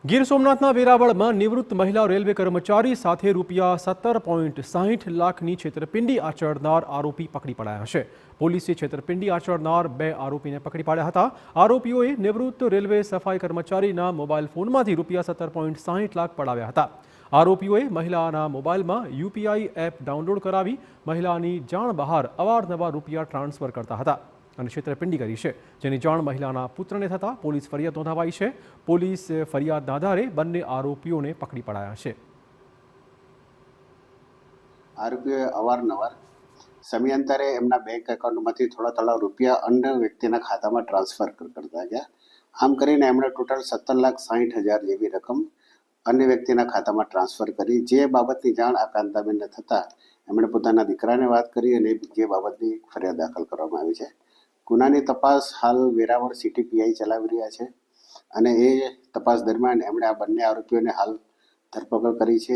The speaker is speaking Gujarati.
ગીર સોમનાથના વેરાવળમાં નિવૃત્ત મહિલા રેલવે કર્મચારી સાથે ₹17.60 લાખની છેતરપિંડી આચરનાર આરોપી પકડી પડાયા છે। પોલીસે છેતરપિંડી આચરનાર 2 આરોપીને પકડી પાડ્યા હતા। આરોપીઓએ નિવૃત્ત રેલવે સફાઈ કર્મચારીના મોબાઈલ ફોનમાંથી ₹17.60 લાખ પડાવ્યા હતા। આરોપીઓએ મહિલાના મોબાઈલમાં યુપીઆઈ એપ ડાઉનલોડ કરાવી મહિલાની જાણ બહાર અવારનવાર રૂપિયા ટ્રાન્સફર કરતા હતા અને છેતરપિંડી કરી છે, જેની જાણ મહિલાના પુત્રને થતાં પોલીસ ફરિયાદ નોંધાવાઈ છે। પોલીસ ફરિયાદના આધારે બંને આરોપીઓને પકડી પડાયા છે। આરોપીઓએ અવારનવાર સમયાંતરે એમના બેંક એકાઉન્ટમાંથી થોડા રૂપિયા અન્ય વ્યક્તિના ખાતામાં ટ્રાન્સફર કરતા ગયા। આમ કરીને એમણે ટોટલ 17,60,000 જેવી રકમ અન્ય વ્યક્તિના ખાતામાં ટ્રાન્સફર કરી। જે બાબતની જાણ આ કાંતાબેનને થતાં એમણે પોતાના દીકરાને વાત કરી અને જે બાબતની ફરિયાદ દાખલ કરવામાં આવી છે। ગુનાની તપાસ હાલ વેરાવળ સિટી પીઆઈ ચલાવી રહ્યા છે અને એ તપાસ દરમિયાન એમણે આ બંને આરોપીઓને હાલ ધરપકડ કરી છે।